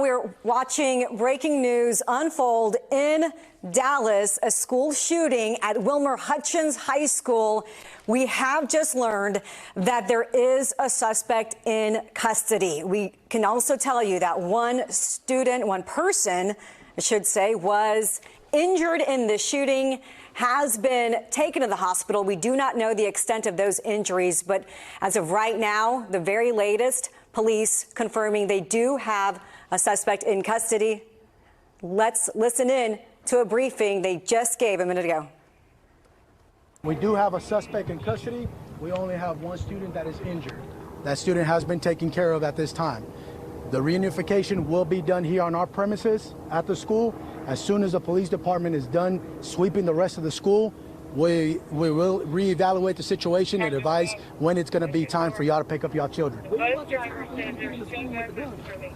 we're watching breaking news unfold in Dallas, a school shooting at Wilmer-Hutchins High School. We have just learned that there is a suspect in custody. We can also tell you that one person, I should say, was injured in the shooting, has been taken to the hospital. We do not know the extent of those injuries, but as of right now, the very latest, police confirming they do have a suspect in custody. Let's listen in to a briefing they just gave a minute ago. We do have a suspect in custody. We only have one student that is injured. That student has been taken care of at this time. The reunification will be done here on our premises at the school. As soon as the police department is done sweeping the rest of the school, we will reevaluate the situation and advise when it's going to be time for y'all to pick up y'all children.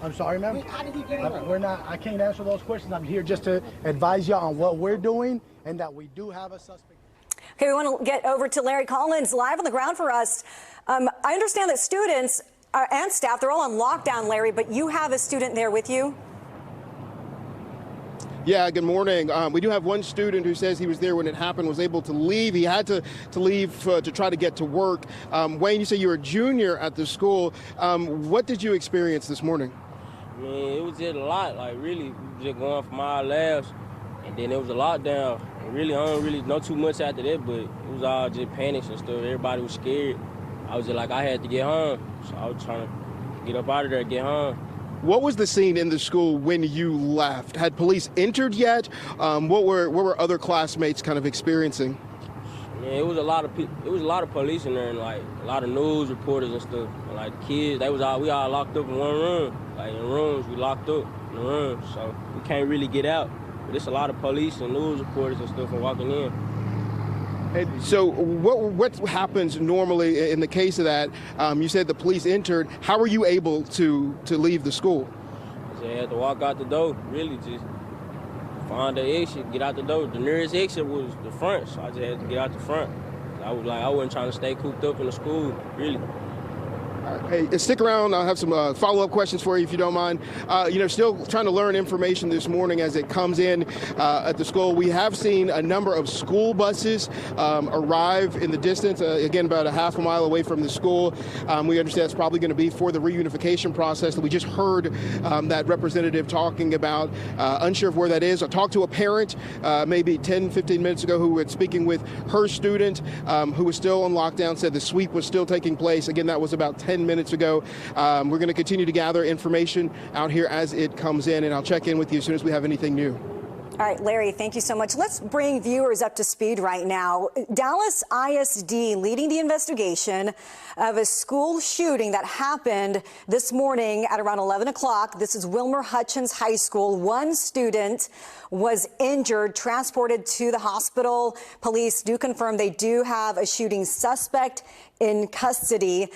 I'm sorry, ma'am. I can't answer those questions. I'm here just to advise y'all on what we're doing and that we do have a suspect. Okay, we want to get over to Larry Collins live on the ground for us. I understand that students and staff, they're all on lockdown, Larry, but you have a student there with you? Yeah, good morning. We do have one student who says he was there when it happened, was able to leave. He had to leave to try to get to work. Wayne, you say you're a junior at the school. What did you experience this morning? I mean, it was just a lot, like really, just going from our labs, and then it was a lockdown. And really, I don't really know too much after that, but it was all just panics and stuff. Everybody was scared. I was just like, I had to get home, so I was trying to get up out of there, get home. What was the scene in the school when you left? Had police entered yet? What were other classmates kind of experiencing? Yeah, it was a lot of police in there, and like a lot of news reporters and stuff. And, like kids, we all locked up in one room. Like in rooms, we locked up in the rooms, so we can't really get out. But there's a lot of police and news reporters and stuff walking in. And so what happens normally in the case of that? You said the police entered. How were you able to leave the school? I had to walk out the door, really just find the exit, get out the door. The nearest exit was the front, so I just had to get out the front. I wasn't trying to stay cooped up in the school, really. Hey, stick around. I'll have some follow-up questions for you if you don't mind. Still trying to learn information this morning as it comes in at the school. We have seen a number of school buses arrive in the distance, again, about a half a mile away from the school. We understand it's probably going to be for the reunification process that we just heard that representative talking about. Unsure of where that is. I talked to a parent maybe 10, 15 minutes ago who was speaking with her student who was still on lockdown, said the sweep was still taking place. Again, that was about 10 minutes ago. We're going to continue to gather information out here as it comes in, and I'll check in with you as soon as we have anything new. All right, Larry, thank you so much. Let's bring viewers up to speed right now. Dallas ISD leading the investigation of a school shooting that happened this morning at around 11 o'clock. This is Wilmer-Hutchins High School. One student was injured, transported to the hospital. Police do confirm they do have a shooting suspect in custody.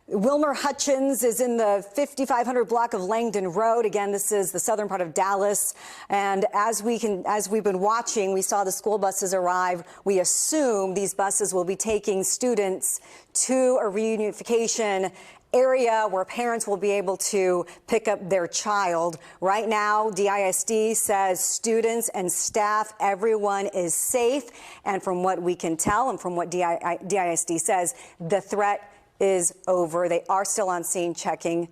Wilmer-Hutchins is in the 5500 block of Langdon Road. Again, this is the southern part of Dallas. And as we've been watching, we saw the school buses arrive. We assume these buses will be taking students to a reunification area where parents will be able to pick up their child. Right now, DISD says students and staff, everyone is safe. And from what we can tell and from what DISD says, the threat is over. They are still on scene checking.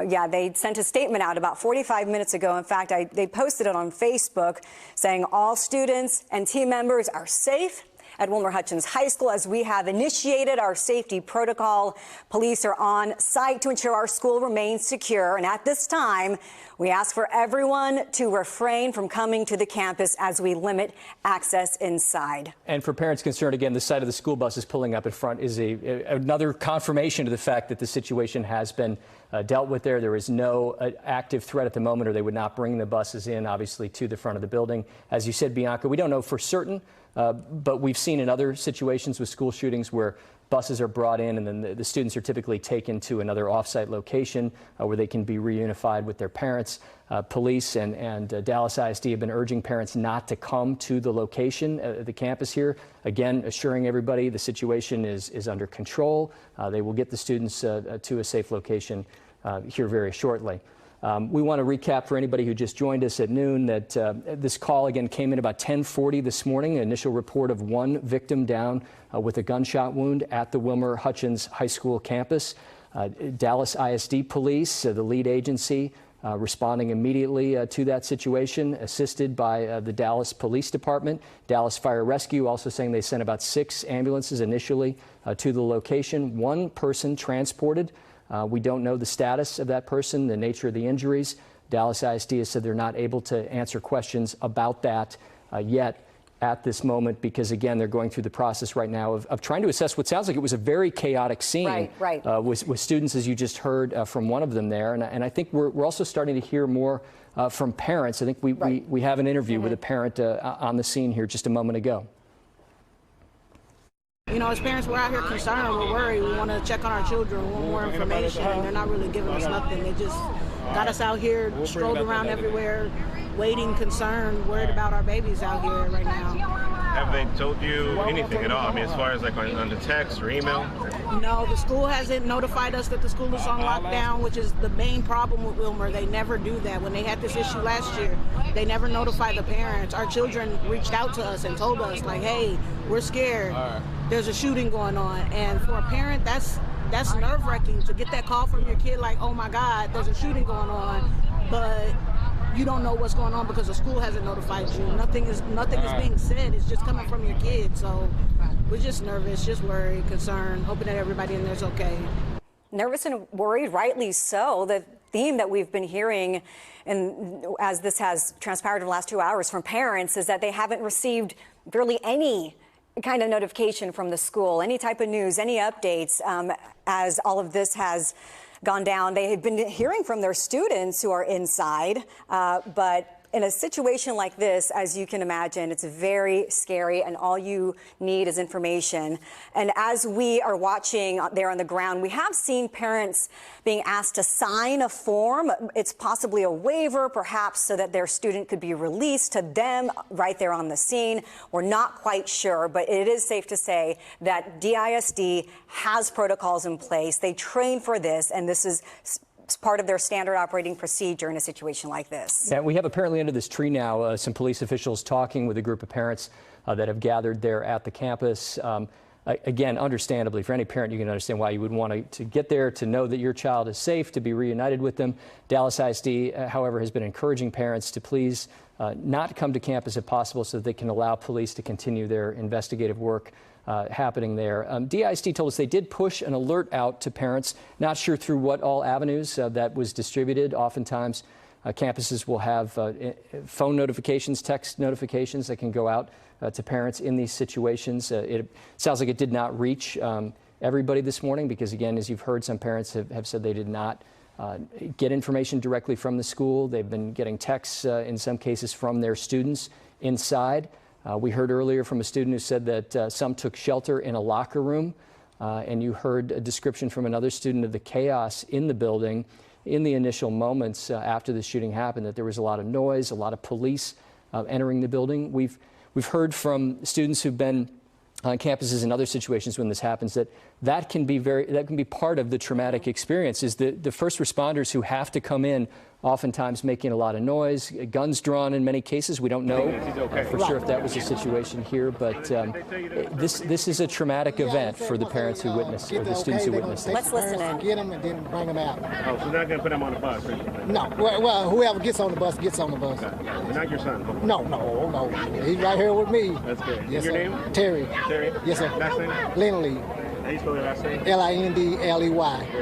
Yeah, they sent a statement out about 45 minutes ago. In fact, they posted it on Facebook saying all students and team members are safe at Wilmer-Hutchins High School as we have initiated our safety protocol. Police are on site to ensure our school remains secure. And at this time, we ask for everyone to refrain from coming to the campus as we limit access inside. And for parents concerned, again, the sight of the school buses pulling up in front is another confirmation to the fact that the situation has been dealt with there. There is no active threat at the moment, or they would not bring the buses in, obviously, to the front of the building. As you said, Bianca, we don't know for certain, but we've seen in other situations with school shootings where buses are brought in and then the students are typically taken to another off-site location where they can be reunified with their parents. Police and Dallas ISD have been urging parents not to come to the location, the campus here. Again, assuring everybody the situation is under control. They will get the students to a safe location here very shortly. We want to recap for anybody who just joined us at noon that this call again came in about 10:40 this morning. An initial report of one victim down with a gunshot wound at the Wilmer-Hutchins High School campus. Dallas ISD Police, the lead agency, responding immediately to that situation, assisted by the Dallas Police Department. Dallas Fire Rescue also saying they sent about 6 ambulances initially to the location. One person transported. We don't know the status of that person, the nature of the injuries. Dallas ISD has said they're not able to answer questions about that yet at this moment because, again, they're going through the process right now of trying to assess what sounds like it was a very chaotic scene with students, as you just heard from one of them there. And I think we're also starting to hear more from parents. I think we have an interview with a parent on the scene here just a moment ago. You know, as parents, we're out here concerned, we're worried, we want to check on our children, we want more information, and they're not really giving us nothing. They just got us out here, strolled around everywhere, waiting, concerned, worried about our babies out here right now. Have they told you anything at all? I mean, as far as like on the text or email? No, the school hasn't notified us that the school is on lockdown, which is the main problem with Wilmer. They never do that. When they had this issue last year, they never notified the parents. Our children reached out to us and told us, like, hey, we're scared. There's a shooting going on. And for a parent, that's nerve-wracking to get that call from your kid, like, oh my God, there's a shooting going on, but you don't know what's going on because the school hasn't notified you. Nothing is being said. It's just coming from your kid. So we're just nervous, just worried, concerned, hoping that everybody in there's okay. Nervous and worried, rightly so. The theme that we've been hearing, and as this has transpired in the last 2 hours from parents, is that they haven't received really any kind of notification from the school, any type of news, any updates as all of this has gone down. They had been hearing from their students who are inside, but in a situation like this, as you can imagine, it's very scary, and all you need is information. And as we are watching there on the ground, we have seen parents being asked to sign a form. It's possibly a waiver, perhaps, so that their student could be released to them right there on the scene. We're not quite sure, but it is safe to say that DISD has protocols in place. They train for this, and this is part of their standard operating procedure in a situation like this. Yeah, we have apparently under this tree now some police officials talking with a group of parents that have gathered there at the campus. Again, understandably, for any parent, you can understand why you would want to get there, to know that your child is safe, to be reunited with them. Dallas ISD, however, has been encouraging parents to please not come to campus if possible so that they can allow police to continue their investigative work happening there. DISD told us they did push an alert out to parents, not sure through what all avenues that was distributed. Oftentimes, campuses will have phone notifications, text notifications that can go out to parents in these situations. It sounds like it did not reach everybody this morning because, again, as you've heard, some parents have said they did not get information directly from the school. They've been getting texts in some cases from their students inside. We heard earlier from a student who said that some took shelter in a locker room, and you heard a description from another student of the chaos in the building in the initial moments after the shooting happened, that there was a lot of noise, a lot of police entering the building. We've heard from students who've been on campuses in other situations when this happens that can be part of the traumatic experience, is the first responders who have to come in oftentimes making a lot of noise, guns drawn in many cases. We don't know for sure if that was the situation here, but this is a traumatic event for the parents who witnessed, or the students who witnessed it. Let's listen in. Get them and then bring them out. Oh, so they're not going to put them on the bus? No. Well, whoever gets on the bus gets on the bus. But not your son? No. He's right here with me. That's good. Yes, your sir. name? Terry. Terry? Yes, sir. Last name? Lindley. How you spell your last name? Lindley. Very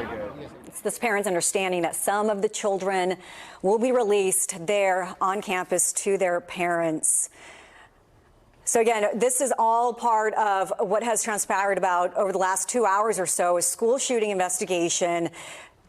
good. It's this parent's understanding that some of the children will be released there on campus to their parents. So again, this is all part of what has transpired about over the last 2 hours or so, a school shooting investigation.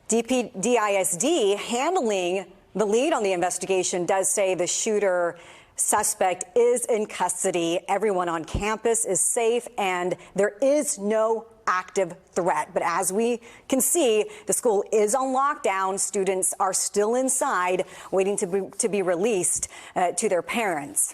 DISD handling the lead on the investigation does say the shooter suspect is in custody. Everyone on campus is safe, and there is no active threat. But as we can see, the school is on lockdown. Students are still inside waiting to be released to their parents.